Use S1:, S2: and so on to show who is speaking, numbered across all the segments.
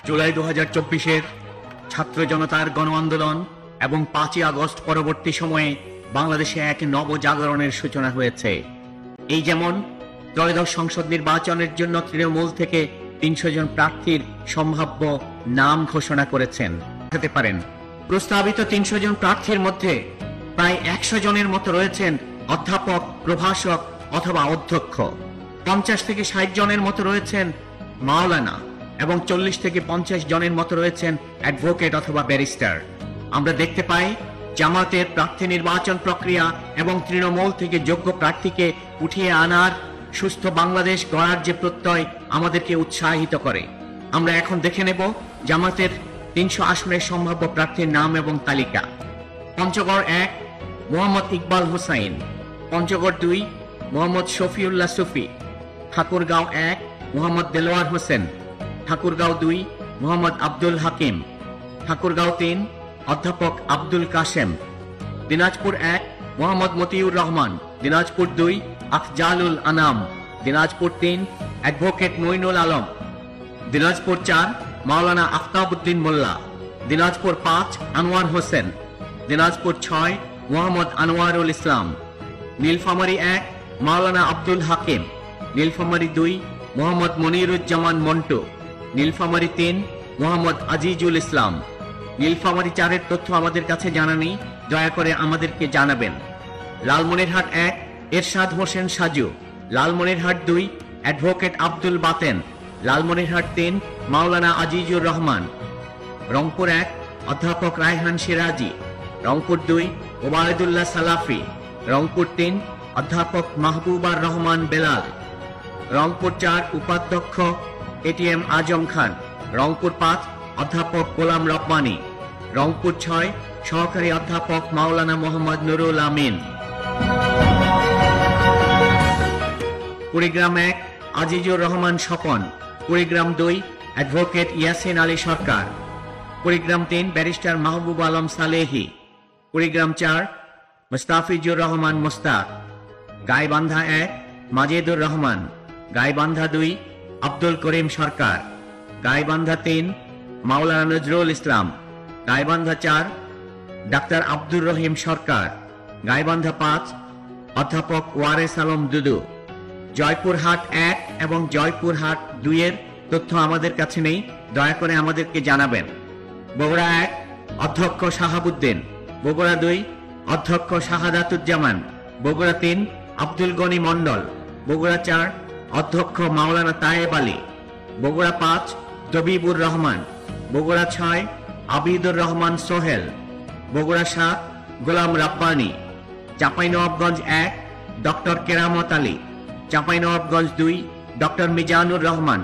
S1: জুলাই 2024-এর ছাত্র জনতার গণ আন্দোলন এবং 5ই আগস্ট পরবর্তী সময়ে বাংলাদেশে এক নবজাগরণের সূচনা হয়েছে। এই যেমন ত্রয়োদশ সংসদ নির্বাচনের জন্য তৃণমূল থেকে 300 জন প্রার্থীর সম্ভাব্য নাম ঘোষণা করেছেন। হতে পারেন প্রস্তাবিত 300 জন প্রার্থীর মধ্যে প্রায় 100 জনের মতো রয়েছেন অধ্যাপক, প্রভাষক অথবা অধ্যক্ষ। 50 থেকে 60 জনের মতো রয়েছেন মাওলানা এবং 40 থেকে 50 জনের মতো রয়েছেন অ্যাডভোকেট অথবা ব্যারিস্টার। আমরা দেখতে পাই জামাতের প্রার্থী নির্বাচন প্রক্রিয়া এবং তৃণমূল থেকে যোগ্য প্রার্থীকে উঠিয়ে আনার সুস্থ বাংলাদেশ গড়ার যে প্রত্যয় আমাদেরকে উৎসাহিত করে। আমরা এখন দেখে নেব জামাতের 300 আসনের সম্ভাব্য প্রার্থীর নাম এবং তালিকা। পঞ্চগড় 1 মোহাম্মদ ইকবাল হোসাইন, পঞ্চগড় 2 মোহাম্মদ শফিউল্লাহ সুফি, ঠাকুরগাঁও 1 মোহাম্মদ দেলোয়ার হোসেন, ঠাকুরগাঁও 2 মোহাম্মদ আব্দুল হাকিম, ঠাকুরগাঁও 3 অধ্যাপক আব্দুল কাশেম, দিনাজপুর 1 মোহাম্মদ মতিউর রহমান, দিনাজপুর 2 আফজালুল আনাম, দিনাজপুর 3 অ্যাডভোকেট মইনুল আলম, দিনাজপুর 4 মাওলানা আফতাবউদ্দিন মোল্লা, দিনাজপুর 5 আনোয়ার হোসেন, দিনাজপুর 6 মোহাম্মদ আনোয়ারুল ইসলাম, নীলফামারী 1 মাওলানা আব্দুল হাকিম, নীলফামারী 2 মোহাম্মদ মনিরুজ্জামান মন্টু, নীলফামারী 3 মোহাম্মদ আজিজুল ইসলাম। নীলফামারী 4-এর তথ্য আমাদের কাছে জানা নেই, দয়া করে আমাদেরকে জানাবেন। লালমনিরহাট 1 এরশাদ হোসেন সাজু, লালমনিরহাট 2 অ্যাডভোকেট আব্দুল বাতেন, লালমনিরহাট 3 মাওলানা আজিজুর রহমান, রংপুর 1 অধ্যাপক রায়হান সিরাজি, রংপুর 2 ওবায়দুল্লাহ সালাফি, রংপুর 3 অধ্যাপক মাহবুবার রহমান বেলাল, রংপুর 4 উপাধ্যক্ষ এটিএম আজম খান, রংপুর 5 অধ্যাপক গোলাম রব্বানী, রংপুর 6 সহকারী অধ্যাপক মাওলানা মোহাম্মদ নুরুল আমিন, কুড়িগ্রাম 1 আজিজুর রহমান স্বপন, কুড়িগ্রাম 2 অ্যাডভোকেট ইয়াসিন আলী সরকার, কুড়িগ্রাম 3 ব্যারিস্টার মাহবুব আলম সালেহি, কুড়িগ্রাম 4 মুস্তাফিজুর রহমান মুস্তাক, গাইবান্ধা 1 মাজেদুর রহমান, গাইবান্ধা 2 আব্দুল করিম সরকার, গাইবান্ধা 3 মাওলানা নজরুল ইসলাম, গাইবান্ধা 4 ডাক্তার আব্দুর রহিম সরকার, গাইবান্ধা 5 অধ্যাপক ওয়ারেস আলম দুদু। জয়পুরহাট 1 এবং জয়পুরহাট 2 এর তথ্য আমাদের কাছে নেই, দয়া করে আমাদেরকে জানাবেন। বগুড়া 1 অধ্যক্ষ শাহাবুদ্দিন, বগুড়া 2 অধ্যক্ষ শাহাদাতুজ্জামান, বগুড়া 3 আব্দুল গনি মন্ডল, বগুড়া 4 অধ্যক্ষ মাওলানা তায়েব আলী, বগুড়া 5 দবিবুর রহমান, বগুড়া 6 আবিদুর রহমান সোহেল, বগুড়া 7 গোলাম রাব্বানী, চাঁপাইনবাবগঞ্জ 1 ডক্টর কেরামত আলী, চাঁপাইনবাবগঞ্জ 2 ডক্টর মিজানুর রহমান,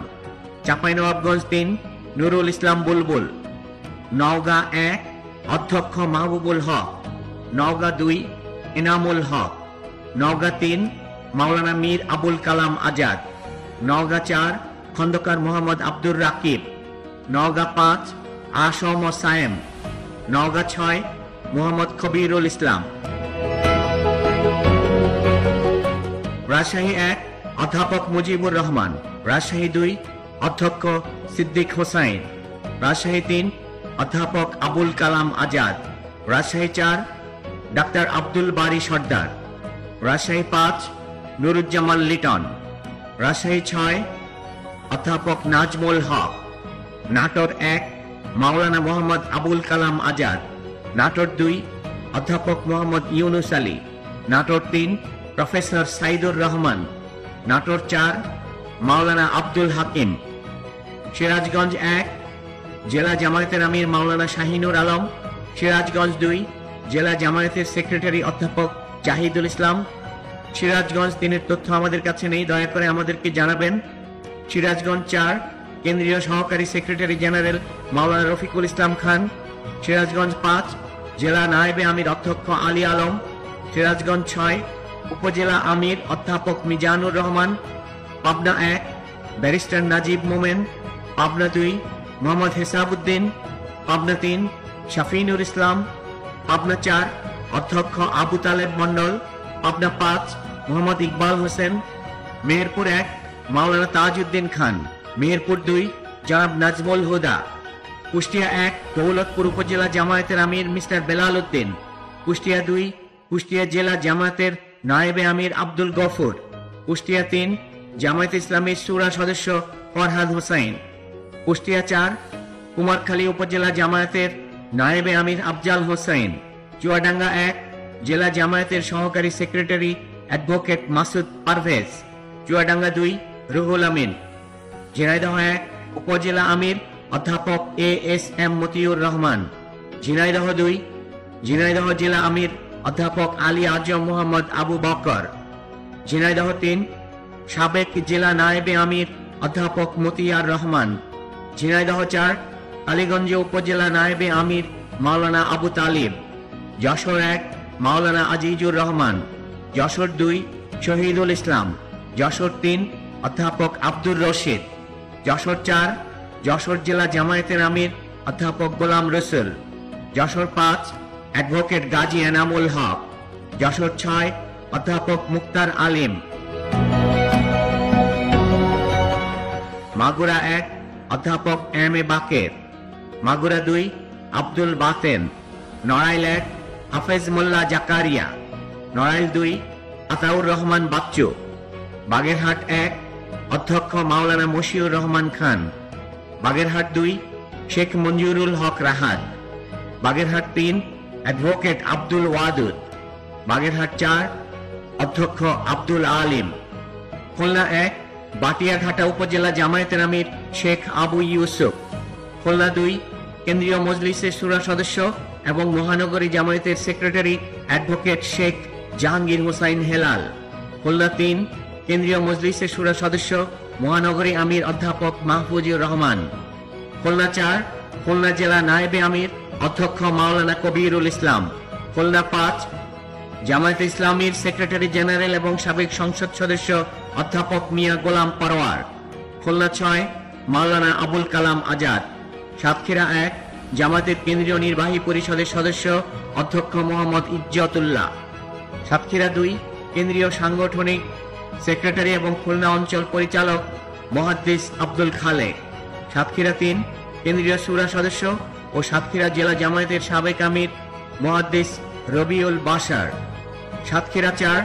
S1: চাঁপাইনবাবগঞ্জ 3 নুরুল ইসলাম বুলবুল, নওগাঁ 1 অধ্যক্ষ মাহবুবুল হক, নওগাঁ 2 এনামুল হক, নওগাঁ 3 মাওলানা মীর আবুল কালাম আজাদ, নওগাঁ 4 খন্দকার মোহাম্মদ আব্দুর রাকিব, নওগাঁ 5 আসম ও সায়েম, নওগাঁ 6 মোহাম্মদ কবিরুল ইসলাম। রাজশাহী 1 অধ্যাপক মুজিবুর রহমান, রাজশাহী 2 অধ্যক্ষ সিদ্দিক হোসাইন, রাজশাহী 3 অধ্যাপক আবুল কালাম আজাদ, রাজশাহী 4 ডাক্তার আব্দুল বারী সর্দার, রাজশাহী 5 নুরুজ্জামান লিটন, রাজশাহী 6 অধ্যাপক নাজমুল হক, নাটোর 1 মাওলানা মোহাম্মদ আবুল কালাম আজাদ, নাটোর 2 অধ্যাপক মোহাম্মদ ইউনুস আলী, নাটোর 3 প্রফেসর সাইদুর রহমান, নাটোর 4 মাওলানা আব্দুল হাকিম, সিরাজগঞ্জ 1 জেলা জামায়াতের আমির মাওলানা শাহিনুর আলম, সিরাজগঞ্জ 2 জেলা জামায়াতের সেক্রেটারি অধ্যাপক জাহিদুল ইসলাম। সিরাজগঞ্জ 3-এর তথ্য আমাদের কাছে নেই, দয়া করে আমাদেরকে জানাবেন। সিরাজগঞ্জ 4 কেন্দ্রীয় সহকারী সেক্রেটারি জেনারেল মাওলানা রফিকুল ইসলাম খান, সিরাজগঞ্জ 5 জেলা নায়েবে আমির অধ্যক্ষ আলী আলম, সিরাজগঞ্জ 6 উপজেলা আমির অধ্যাপক মিজানুর রহমান, পাবনা 1 ব্যারিস্টার নাজিব মোমেন, পাবনা 2 মোহাম্মদ হেসাবউদ্দিন, পাবনা 3 শাফিনুর ইসলাম, পাবনা 4 অধ্যক্ষ আবু তালেব মন্ডল, পাবনা 5 মোহাম্মদ ইকবাল হোসেন, মেহেরপুর 1 মাওলানা তাজউদ্দিন খান, মেহেরপুর 2 জনাব নাজমুল হুদা, কুষ্টিয়া 1 দৌলতপুর উপজেলা জামায়াতের আমির মিস্টার বেলাল উদ্দিন। কুষ্টিয়া 2 কুষ্টিয়া জেলা জামায়াতের নায়েবে আমির আব্দুল গফুর। কুষ্টিয়া 3 জামায়াত ইসলামীর শুরা সদস্য ফরহাদ হোসাইন। কুষ্টিয়া 4 কুমারখালী উপজেলা জামায়াতের নায়েবে আমির আফজাল হোসাইন। চুয়াডাঙ্গা 1 জেলা জামায়াতের সহকারী সেক্রেটারি অ্যাডভোকেট মাসুদ পারভেজ। চুয়াডাঙ্গা 2 রুহুল আমিন। ঝিনাইদহ 1 উপজেলা আমির অধ্যাপক ASM মতিউর রহমান। ঝিনাইদহ 2 ঝিনাইদহ জেলা আমির অধ্যাপক আলী আজম মোহাম্মদ আবু বকর। ঝিনাইদহ 3 সাবেক জেলা নায়েবে আমির অধ্যাপক মতিয়ার রহমান। ঝিনাইদহ 4 আলীগঞ্জ উপজেলা নায়েবে আমির মাওলানা আবু তালিব। যশোর 1 মাওলানা আজিজুর রহমান। যশোর 2 শহীদুল ইসলাম। যশোর 3 অধ্যাপক আব্দুর রশিদ। যশোর 4 যশোর জেলা জামায়াতের আমির অধ্যাপক গোলাম রসুল। যশোর 5 অ্যাডভোকেট গাজী এনামুল হক। যশোর 6 অধ্যাপক মুক্তার আলিম। মাগুরা 1 অধ্যাপক MA বাকের। মাগুরা 2 আব্দুল বাতেন। নড়াইল 1 হাফেজ মোল্লা জাকারিয়া। নড়াইল 2 আতাউর রহমান বাচ্চু। বাগেরহাট 1 অধ্যক্ষ মাওলানা মশিউর রহমান খান। বাগেরহাট 2 শেখ মঞ্জুরুল হক রাহাত। বাগেরহাট 3 অ্যাডভোকেট আব্দুল ওয়াদুদ। বাগেরহাট 4 অধ্যক্ষ আব্দুল আলিম। খুলনা 1 বাটিয়াঘাটা উপজেলা জামায়াতের আমির শেখ আবু ইউসুফ। খুলনা 2 কেন্দ্রীয় মজলিসের শুরা সদস্য এবং মহানগরী জামায়াতের সেক্রেটারি অ্যাডভোকেট শেখ জাহাঙ্গীর হোসাইন হেলাল। খুলনা 3 কেন্দ্রীয় মজলিসের শুরা সদস্য মহানগরী আমির অধ্যাপক মাহফুজুর রহমান। খুলনা 4 খুলনা জেলা নায়েবে আমির অধ্যক্ষ মাওলানা কবিরুল ইসলাম। খুলনা 5 জামায়াতে ইসলামীর সেক্রেটারি জেনারেল এবং সাবেক সংসদ সদস্য অধ্যাপক মিয়া গোলাম পরোয়ার। খুলনা 6 মাওলানা আবুল কালাম আজাদ। সাতক্ষীরা 1 জামায়াতের কেন্দ্রীয় নির্বাহী পরিষদের সদস্য অধ্যক্ষ মোহাম্মদ ইজ্জতুল্লাহ। সাতক্ষীরা 2 কেন্দ্রীয় সাংগঠনিক সেক্রেটারি এবং খুলনা অঞ্চল পরিচালক মুহাদ্দিস আব্দুল খালেক। সাতক্ষীরা 3 কেন্দ্রীয় শুরা সদস্য ও সাতক্ষীরা জেলা জামায়াতের সাবেক আমির মুহাদ্দিস রবিউল বাশার। সাতক্ষীরা 4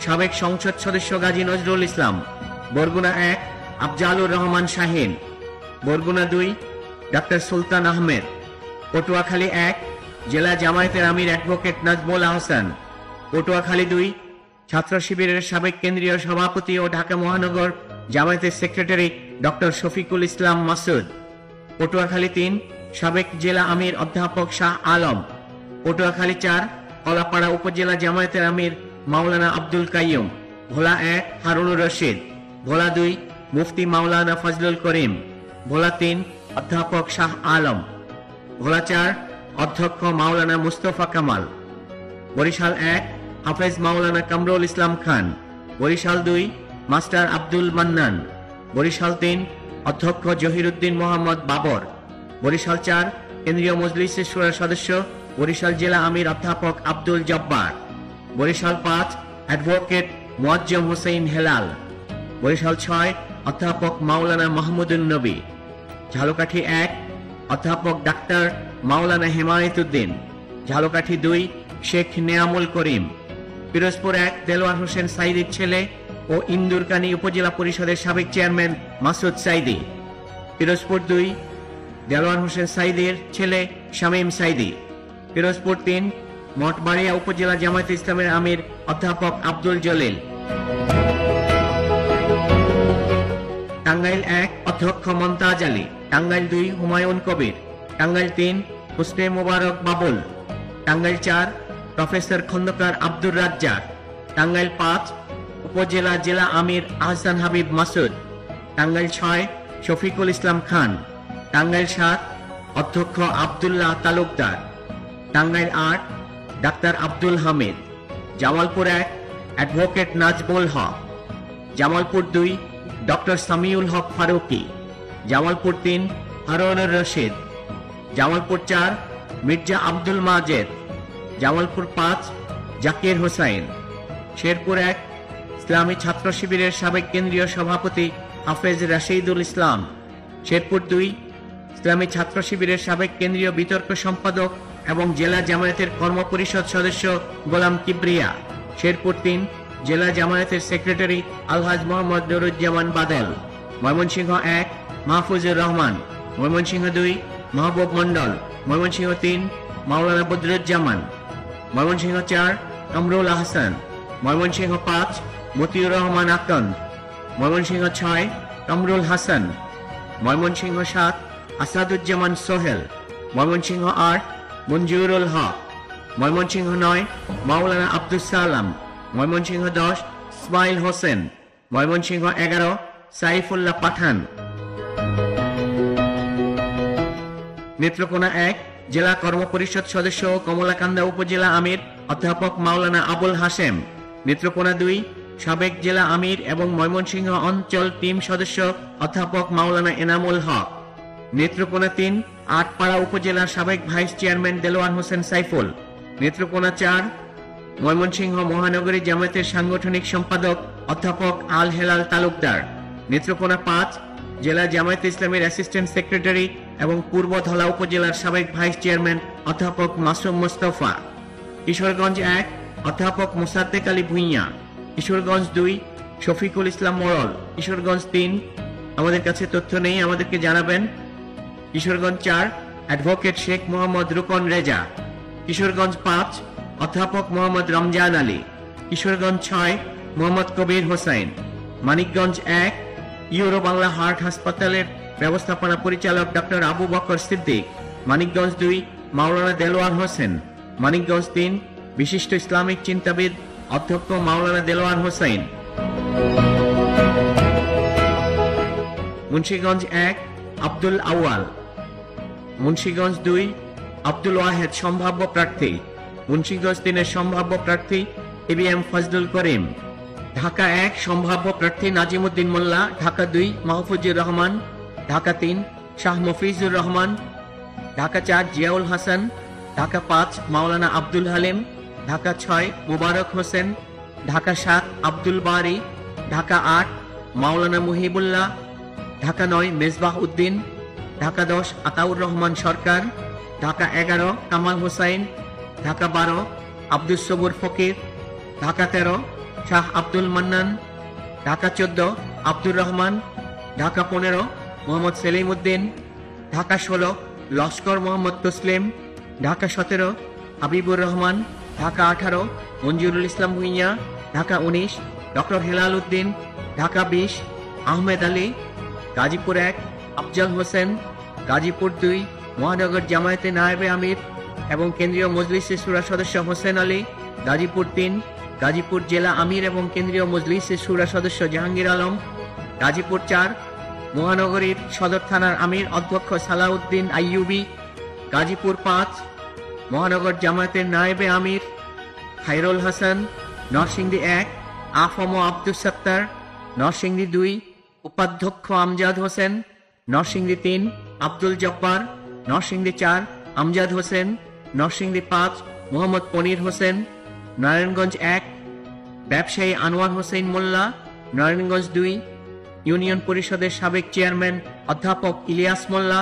S1: সাবেক সংসদ সদস্য গাজী নজরুল ইসলাম। বরগুনা 1 আফজালুর রহমান শাহিন। বরগুনা 2 ডাক্তার সুলতান আহমেদ। পটুয়াখালী 1 জেলা জামায়াতের আমির অ্যাডভোকেট নাজমুল আহসান। পটুয়াখালী 2 ছাত্র শিবিরের সাবেক কেন্দ্রীয় সভাপতি ও ঢাকা মহানগর জামায়াতের সেক্রেটারি ডক্টর শফিকুল ইসলাম মাসুদ। পটুয়াখালী 3 সাবেক জেলা আমির অধ্যাপক শাহ আলম। পটুয়াখালী 4 কলাপাড়া উপজেলা জামায়াতের আমির মাওলানা আব্দুল কাইয়ুম। ভোলা 1 হারুনুর রশিদ। ভোলা 2 মুফতি মাওলানা ফজলুল করিম। ভোলা 3 অধ্যাপক শাহ আলম। ভোলা 4 অধ্যক্ষ মাওলানা মুস্তফা কামাল। বরিশাল 1 হাফেজ মাওলানা কামরুল ইসলাম খান। বরিশাল 2 মাস্টার আব্দুল মান্নান। বরিশাল 3 অধ্যক্ষ জহিরুদ্দিন মোহাম্মদ বাবর। বরিশাল 4 কেন্দ্রীয় মজলিসের শুরা সদস্য বরিশাল জেলা আমির অধ্যাপক আব্দুল জব্বার। বরিশাল 5 অ্যাডভোকেট মুয়াজ্জম হোসেন হেলাল। বরিশাল 6 অধ্যাপক মাওলানা মাহমুদুন নবী। ঝালকাঠি 1 অধ্যাপক ডাক্তার মাওলানা হেমায়েতুদ্দিন। ঝালকাঠি 2 শেখ নেয়ামুল করিম। পিরোজপুর 1 দেলোয়ার হোসেন সাইদির ছেলে ও ইন্দুরকানী উপজেলা পরিষদের সাবেক চেয়ারম্যান মাসুদ সাইদি। পিরোজপুর 2 দেলোয়ার হোসেন সাইদির ছেলে শামীম সাইদি। পিরোজপুর 3 মঠবাড়িয়া উপজেলা জামায়াতে ইসলামের আমির অধ্যাপক আব্দুল জলিল। টাঙ্গাইল 1 অধ্যক্ষ মমতাজ আলী। টাঙ্গাইল 2 হুমায়ুন কবির। টাঙ্গাইল 3 হুসনে মোবারক বাবুল। টাঙ্গাইল 4 প্রফেসর খন্দকার আব্দুর রাজ্জাক। টাঙ্গাইল 5 উপজেলা জেলা আমির আহসান হাবিব মাসুদ। টাঙ্গাইল 6 শফিকুল ইসলাম খান। টাঙ্গাইল 7 অধ্যক্ষ আব্দুল্লাহ তালুকদার। টাঙ্গাইল 8 ডাক্তার আব্দুল হামিদ। জামালপুর 1 অ্যাডভোকেট নাজমুল হক। জামালপুর 2 ডক্টর সামিউল হক ফারুকি। জামালপুর 3 হারুনুর রশিদ। জামালপুর 4 মির্জা আব্দুল মাজেদ। জামালপুর 5 জাকির হোসাইন। শেরপুর 1 ইসলামী ছাত্র শিবিরের সাবেক কেন্দ্রীয় সভাপতি হাফেজ রাশিদুল ইসলাম। শেরপুর 2 ইসলামী ছাত্র শিবিরের সাবেক কেন্দ্রীয় বিতর্ক সম্পাদক এবং জেলা জামায়াতের কর্মপরিষদ সদস্য গোলাম কিবরিয়া। শেরপুর 3 জেলা জামায়াতের সেক্রেটারি আলহাজ মোহাম্মদ নুরুজ্জামান বাদল। ময়মনসিংহ 1 মাহফুজুর রহমান। ময়মনসিংহ 2 মাহবুব মন্ডল। ময়মনসিংহ 3 মাওলানা বদরুজ্জামান। ময়মনসিংহ 4 কামরুল আহসান। ময়মনসিংহ 5 মতিউর রহমান আকন। ময়মনসিংহ 6 কামরুল হাসান। ময়মনসিংহ 7 আসাদুজ্জামান সোহেল। ময়মনসিংহ 8 মঞ্জুরুল হক। ময়মনসিংহ 9 মাওলানা আব্দুস সালাম। ময়মনসিংহ 10 ইসমাইল হোসেন। ময়মনসিংহ 11 সাইফুল্লাহ পাঠান। নেত্রকোনা 1 জেলা কর্মপরিষদ সদস্য ও কমলাকান্দা উপজেলা আমির অধ্যাপক মাওলানা আবুল হাশেম। নেত্রকোনা 2 সাবেক জেলা আমির এবং ময়মনসিংহ অঞ্চল টিম সদস্য অধ্যাপক মাওলানা এনামুল হক। নেত্রকোনা 3 আটপাড়া উপজেলার সাবেক ভাইস চেয়ারম্যান দেলোয়ার হোসেন সাইফুল। নেত্রকোনা 4 ময়মনসিংহ মহানগরী জামায়াতের সাংগঠনিক সম্পাদক অধ্যাপক আল হেলাল তালুকদার। নেত্রকোনা 5 জেলা জামায়াত ইসলামীর অ্যাসিস্ট্যান্ট সেক্রেটারি এবং পূর্ব ধলা উপজেলার সাবেক ভাইস চেয়ারম্যান অধ্যাপক মাসুম মুস্তফা। কিশোরগঞ্জ 1 অধ্যাপক মোসাদ্দেক আলী ভুঁইয়া। কিশোরগঞ্জ 2 শফিকুল ইসলাম মোড়ল। কিশোরগঞ্জ 3 আমাদের কাছে তথ্য নেই, আমাদেরকে জানাবেন। কিশোরগঞ্জ 4 অ্যাডভোকেট শেখ মোহাম্মদ রুকন রেজা। কিশোরগঞ্জ 5 অধ্যাপক মোহাম্মদ রমজান আলী। কিশোরগঞ্জ 6 মোহাম্মদ কবির হোসেন। মানিকগঞ্জ 1 ইউরো বাংলা হার্ট হাসপাতালের ব্যবস্থাপনা পরিচালক ডক্টর আবু বকর সিদ্দিক। মানিকগঞ্জ 2 মাওলানা দেলোয়ার হোসেন। মানিকগঞ্জ 3 বিশিষ্ট ইসলামিক চিন্তাবিদ অধ্যক্ষ মাওলানা দেলোয়ার হোসেন। মুন্সিগঞ্জ 1 আব্দুল আউয়াল। মুন্সিগঞ্জ 2 আব্দুল ওয়াহেদ সম্ভাব্য প্রার্থী। মুন্সিগঞ্জ 3 সম্ভাব্য প্রার্থী এবিএম ফজলুল করিম। ঢাকা 1 সম্ভাব্য প্রার্থী নাজিমুদ্দিন মোল্লা। ঢাকা 2 মাহফুজুর রহমান। ঢাকা 3 শাহ মফিজুর রহমান। ঢাকা 4 জিয়াউল হাসান। ঢাকা 5 মাওলানা আব্দুল হালিম। ঢাকা 6 মুবারক হোসেন। ঢাকা 7 আব্দুল বারি। ঢাকা 8 মাওলানা মুহিবুল্লাহ। ঢাকা 9 মেজবাহ উদ্দিন। ঢাকা 10 আতাউর রহমান সরকার। ঢাকা 11 কামাল হোসাইন। ঢাকা 12 আব্দুস সবুর ফকির। ঢাকা 13 শাহ আব্দুল মান্নান। ঢাকা 14 আব্দুর রহমান। ঢাকা 15 মোহাম্মদ সেলিম উদ্দিন। ঢাকা 16 লস্কর মোহাম্মদ তসলিম। ঢাকা 17 হাবিবুর রহমান। ঢাকা 18 মঞ্জুরুল ইসলাম ভুঁইয়া। ঢাকা 19 ডক্টর হেলাল উদ্দিন। ঢাকা 20 আহমেদ আলী। গাজীপুর 1 আফজাল হোসেন। গাজীপুর 2 মহানগর জামায়াতে নায়েবে আমির এবং কেন্দ্রীয় মজলিসে শুরা সদস্য হোসেন আলী। গাজীপুর 3 গাজীপুর জেলা আমির এবং কেন্দ্রীয় মজলিসে শুরা সদস্য জাহাঙ্গীর আলম। গাজীপুর 4 মহানগরীর সদর থানার আমির অধ্যক্ষ সালাউদ্দিন আইয়ুবী। গাজীপুর 5 মহানগর জামায়াতের নায়েবে আমির খায়রুল হাসান। নরসিংদী 1 আফম আব্দুস সাত্তার। নরসিংদী 2 উপাধ্যক্ষ আমজাদ হোসেন। নরসিংদী 3 আব্দুল জব্বার। নরসিংদী 4 আমজাদ হোসেন। নরসিংদী 5 মোহাম্মদ পনির হোসেন। নারায়ণগঞ্জ 1 ব্যবসায়ী আনোয়ার হোসেন মোল্লা। নারায়ণগঞ্জ 2 ইউনিয়ন পরিষদের সাবেক চেয়ারম্যান অধ্যাপক ইলিয়াস মোল্লা।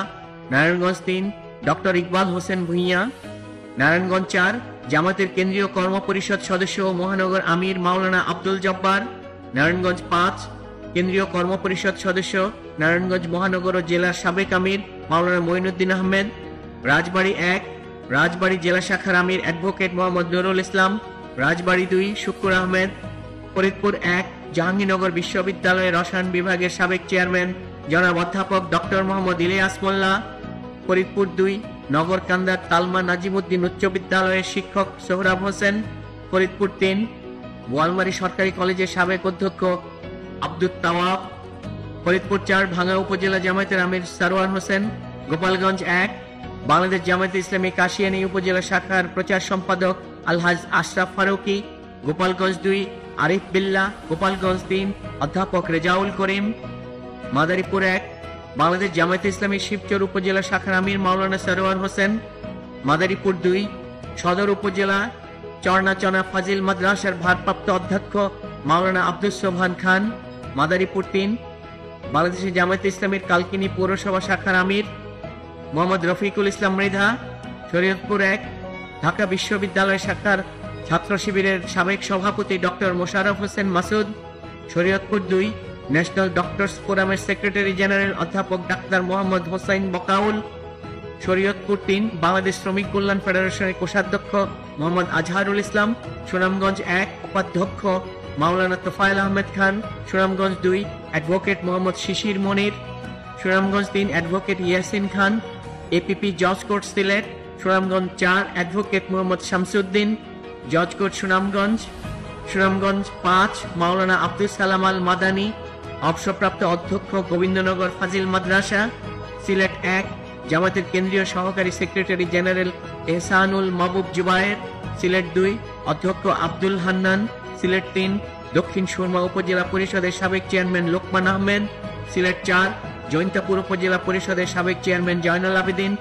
S1: নারায়ণগঞ্জ 3 ডক্টর ইকবাল হোসেন ভুঁইয়া। নারায়ণগঞ্জ 4 জামাতের কেন্দ্রীয় কর্মপরিষদ সদস্য ও মহানগর আমির মাওলানা আব্দুল জব্বার। নারায়ণগঞ্জ 5 কেন্দ্রীয় কর্মপরিষদ সদস্য নারায়ণগঞ্জ মহানগর ও জেলার সাবেক আমির মাওলানা মঈনুদ্দিন আহমেদ। রাজবাড়ী 1 রাজবাড়ী জেলা শাখার আমির অ্যাডভোকেট মোহাম্মদ নুরুল ইসলাম। রাজবাড়ী 2 শুকুর আহমেদ। ফরিদপুর 1 জাহাঙ্গীরনগর বিশ্ববিদ্যালয়ের রসায়ন বিভাগের সাবেক চেয়ারম্যান জনাব অধ্যাপক ডক্টর মোহাম্মদ ইলিয়াস মোল্লা। ফরিদপুর 2 নগরকান্দার তালমা নাজিমুদ্দিন উচ্চ বিদ্যালয়ের শিক্ষক সোহরাব হোসেন। ফরিদপুর 3 বোয়ালমারী সরকারি কলেজের সাবেক অধ্যক্ষ আব্দুত তাওয়াব। ফরিদপুর 4 ভাঙ্গা উপজেলা জামায়াতের আমির সারোয়ার হোসেন। গোপালগঞ্জ 1 বাংলাদেশ জামায়াতে ইসলামী কাশিয়ানী উপজেলা শাখার প্রচার সম্পাদক আলহাজ আশরাফ ফারুকী। গোপালগঞ্জ 2 আরিফ বিল্লাহ। গোপালগঞ্জ 3 অধ্যাপক রেজাউল করিম। মাদারীপুর 1 বাংলাদেশ জামায়াতে ইসলামী শিবচর উপজেলা শাখার আমির মাওলানা সারোয়ার হোসেন। মাদারীপুর 2 সদর উপজেলা চরনাচনা ফাজিল মাদ্রাসার ভারপ্রাপ্ত অধ্যক্ষ মাওলানা আব্দুস সোবহান খান। মাদারীপুর 3 বাংলাদেশের জামায়াতে ইসলামীর কালকিনি পৌরসভা শাখার আমির মোহাম্মদ রফিকুল ইসলাম মৃধা। শরীয়তপুর 1 ঢাকা বিশ্ববিদ্যালয় শাখার ছাত্র শিবিরের সাবেক সভাপতি doctor Mosharraf Hossain Masud. Shariatpur 2 national doctors ফোরামের সেক্রেটারি জেনারেল অধ্যাপক ডাক্তার মোহাম্মদ হোসাইন বকাউল। শরীয়তপুর 3 বাংলাদেশ শ্রমিক কল্যাণ ফেডারেশনের কোষাধ্যক্ষ মোহাম্মদ আজহারুল ইসলাম। সুনামগঞ্জ 1 উপাধ্যক্ষ মাওলানা তোফায়েল আহমেদ খান। সুনামগঞ্জ 2 অ্যাডভোকেট মোহাম্মদ শিশির মনির। সুনামগঞ্জ 3 অ্যাডভোকেট ইয়াসিন খান, এপিপি জজ কোর্ট সিলেট। সুনামগঞ্জ 4 অ্যাডভোকেট মোহাম্মদ শামসুদ্দিন, জজ কোর্ট সুনামগঞ্জ। সুনামগঞ্জ 5 মাওলানা আব্দুল সালাম আল মাদানী, অবসরপ্রাপ্ত অধ্যক্ষ গোবিন্দনগর ফাজিল মাদ্রাসা। সিলেট 1 জামাতের কেন্দ্রীয় সহকারী সেক্রেটারি জেনারেল এহসানুল মাহবুব জুবায়ের। সিলেট 2 অধ্যক্ষ আব্দুল হান্নান। সিলেট 3 দক্ষিণ সুরমা উপজেলা পরিষদের সাবেক চেয়ারম্যান লোকমান আহমেদ। সিলেট 4 জৈন্তাপুর উপজেলা পরিষদের সাবেক চেয়ারম্যান জয়নুল আবেদিন।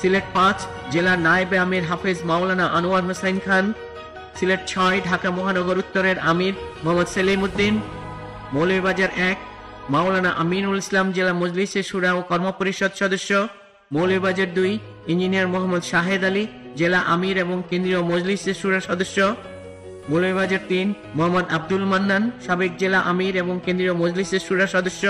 S1: সিলেট 5 জেলার নায়েবে আমির হাফেজ মাওলানা আনোয়ার হোসেন খান। সিলেট 6 ঢাকা মহানগর উত্তরের আমির মোহাম্মদ সেলিম উদ্দিন। মৌলভীবাজার 1 মাওলানা আমিনুল ইসলাম জেলা মজলিসে শুরা ও কর্মপরিষদ সদস্য। মৌলভীবাজার 2 ইঞ্জিনিয়ার মোহাম্মদ শাহেদ আলী জেলা আমির এবং কেন্দ্রীয় মজলিসে শুরা সদস্য। মৌলভীবাজার 3 মোহাম্মদ আব্দুল মান্নান সাবেক জেলা আমির এবং কেন্দ্রীয় মজলিসে শুরা সদস্য।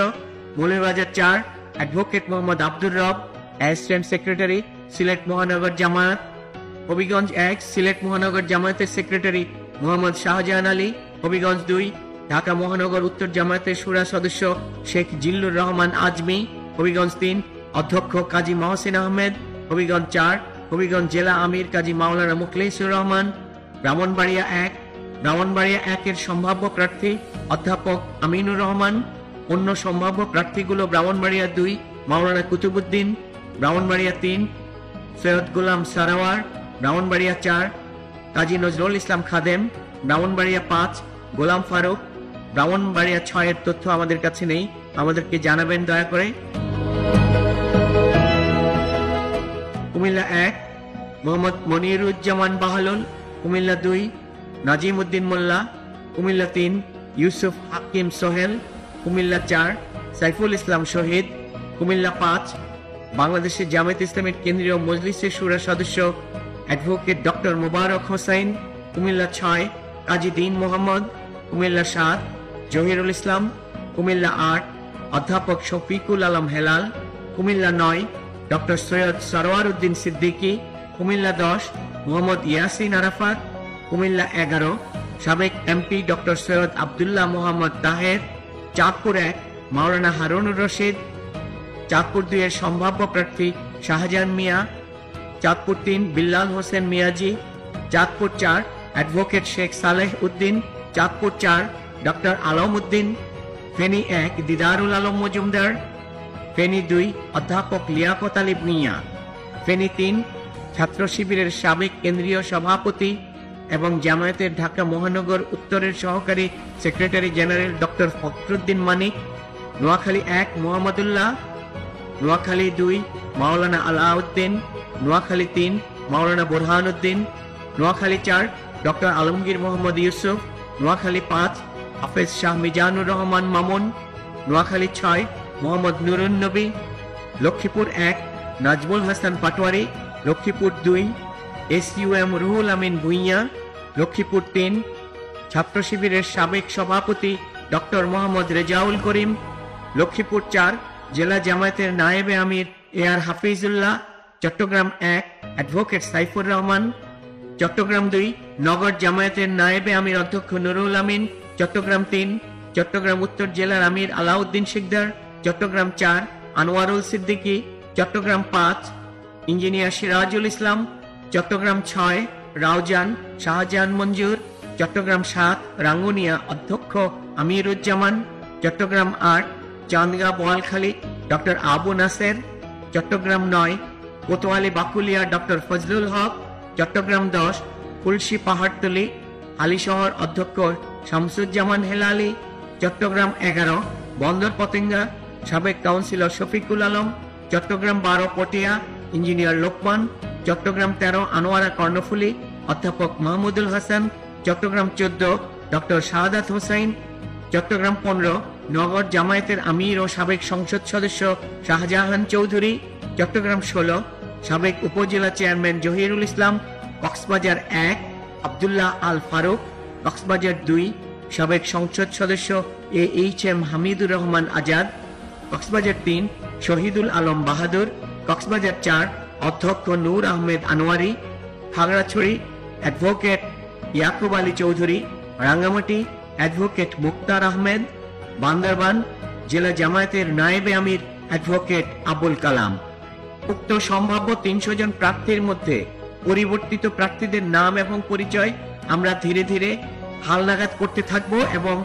S1: মৌলভীবাজার 4 অ্যাডভোকেট মোহাম্মদ আব্দুর রব অ্যাসিস্ট্যান্ট সেক্রেটারি সিলেট মহানগর জামায়াত। হবিগঞ্জ 1 সিলেট মহানগর জামায়াতের সেক্রেটারি মোহাম্মদ শাহজাহান আলী। হবিগঞ্জ 2 ঢাকা মহানগর উত্তর জামায়াতের শুরা সদস্য শেখ জিল্লুর রহমান আজমি। হবিগঞ্জ 3 অধ্যক্ষ কাজী মহসিন আহমেদ। হবিগঞ্জ 4 হবিগঞ্জ জেলা আমির কাজী মাওলানা মুখলিসুর রহমান। ব্রাহ্মণবাড়িয়া 1 ব্রাহ্মণবাড়িয়া 1 এর সম্ভাব্য প্রার্থী অধ্যাপক আমিনুর রহমান। অন্য সম্ভাব্য প্রার্থীগুলো ব্রাহ্মণবাড়িয়া 2 মাওলানা কুতুবুদ্দিন। ব্রাহ্মণবাড়িয়া 3 সৈয়দ গোলাম সারাওয়ার। ব্রাহ্মণবাড়িয়া 4 কাজী নজরুল ইসলাম খাদেম। ব্রাহ্মণবাড়িয়া 5 গোলাম ফারুক। ব্রাহ্মণবাড়িয়া 6 এর তথ্য আমাদের কাছে নেই, আমাদেরকে জানাবেন দয়া করে। কুমিল্লা 1 মোহাম্মদ মনিরুজ্জামান বাহালুল। কুমিল্লা 2 নাজিম উদ্দিন মোল্লা। কুমিল্লা 3 ইউসুফ হাকিম সোহেল। কুমিল্লা 4 সাইফুল ইসলাম শহীদ। কুমিল্লা 5 বাংলাদেশের জামায়াত ইসলামের কেন্দ্রীয় মজলিসের শুরা সদস্য অ্যাডভোকেট ডক্টর মোবারক হোসাইন। কুমিল্লা 6 কাজী দীন মোহাম্মদ। কুমিল্লা 7 জহিরুল ইসলাম। কুমিল্লা 8 অধ্যাপক শফিকুল আলম হেলাল। কুমিল্লা 9 ডক্টর সৈয়দ সরওয়ার উদ্দিন সিদ্দিকী। কুমিল্লা 10 মোহাম্মদ ইয়াসিন আরাফাত। কুমিল্লা 11 সাবেক এমপি ডক্টর সৈয়দ আবদুল্লাহ মোহাম্মদ তাহের। চাঁদপুর 1 মাওলানা হারুনুর রশিদ। চাঁদপুর 2 এর সম্ভাব্য প্রার্থী শাহজাহান মিয়া। চাঁদপুর 3 বিল্লাল হোসেন মিয়াজি। চাঁদপুর 4 অ্যাডভোকেট শেখ সালেহ উদ্দিন। চাঁদপুর 4 ডক্টর আলম উদ্দিন। ফেনী 1 দিদারুল আলম মজুমদার। ফেনী 2 অধ্যাপক লিয়াকত আলী ভূঁইয়া। ফেনী 3 ছাত্র শিবিরের সাবেক কেন্দ্রীয় সভাপতি এবং জামায়াতের ঢাকা মহানগর উত্তরের সহকারী সেক্রেটারি জেনারেল ডক্টর ফখরুদ্দিন মানিক। নোয়াখালী 1 মোহাম্মদুল্লাহ। নোয়াখালী 2 মাওলানা আলাউদ্দিন। নোয়াখালী 3 মাওলানা বুরহানুদ্দিন। নোয়াখালী 4 ডক্টর আলমগীর মোহাম্মদ ইউসুফ। নোয়াখালী 5 হাফেজ শাহ মিজানুর রহমান মামুন। নোয়াখালী 6 মোহাম্মদ নুরুন নবী। লক্ষ্মীপুর 1 নাজমুল হাসান পাটোয়ারি। লক্ষ্মীপুর 2 এসইউএম রুহুল আমিন ভূঁইয়া। লক্ষ্মীপুর 3 ছাত্র শিবিরের সাবেক সভাপতি ডক্টর মোহাম্মদ রেজাউল করিম। লক্ষ্মীপুর 4 জেলা জামায়াতের নায়েবে আমির এআর হাফিজুল্লাহ। চট্টগ্রাম 1 অ্যাডভোকেট সাইফুর রহমান। চট্টগ্রাম 2 নগর জামায়াতের নায়েবে আমির অধ্যক্ষ নুরুল আমিন। চট্টগ্রাম 3 চট্টগ্রাম উত্তর জেলার আমির আলাউদ্দিন শিকদার। চট্টগ্রাম 4 আনোয়ারুল সিদ্দিকী। চট্টগ্রাম 5 ইঞ্জিনিয়ার সিরাজুল ইসলাম। চট্টগ্রাম 6 রাউজান শাহজাহান মঞ্জুর। চট্টগ্রাম 7 রাঙ্গুনিয়া অধ্যক্ষ আমিরুজ্জামান। চট্টগ্রাম 8 চান্দগাঁ বোয়ালখালী ডক্টর আবু নাসের। চট্টগ্রাম 9 কোতোয়ালি বাকুলিয়া ডক্টর ফজলুল হক। চট্টগ্রাম 10 ফুলশি পাহাড়তলি হালিশহর অধ্যক্ষ শামসুজ্জামান হেলালি। চট্টগ্রাম 11 বন্দর পতেঙ্গা সাবেক কাউন্সিলর শফিকুল আলম। চট্টগ্রাম 12 পটিয়া ইঞ্জিনিয়ার লোকমান। চট্টগ্রাম 13 আনোয়ারা কর্ণফুলী অধ্যাপক মাহমুদুল হাসান। চট্টগ্রাম 14 ডক্টর শাহাদাত হোসাইন। চট্টগ্রাম 15 নগর জামায়াতের আমির ও সাবেক সংসদ সদস্য শাহজাহান চৌধুরী। চট্টগ্রাম 16, সাবেক উপজেলা চেয়ারম্যান জহিরুল ইসলাম। কক্সবাজার 1, আব্দুল্লাহ আল ফারুক। কক্সবাজার 2, সাবেক সংসদ সদস্য AHM হামিদুর রহমান আজাদ। কক্সবাজার 3, শহীদুল আলম বাহাদুর। কক্সবাজার 4, অধ্যক্ষ নূর আহমেদ আনোয়ারি। খাগড়াছড়ি, অ্যাডভোকেট ইয়াকুব আলী চৌধুরী। রাঙ্গামাটি, অ্যাডভোকেট মুক্তার আহমেদ। বান্দরবান, জেলা জামায়াতের নায়েবে আমির অ্যাডভোকেট আবুল কালাম। উক্ত সম্ভাব্য 300 জন প্রার্থীর মধ্যে পরিবর্তিত প্রার্থীদের নাম এবং পরিচয় আমরা ধীরে ধীরে হালনাগাদ করতে থাকব এবং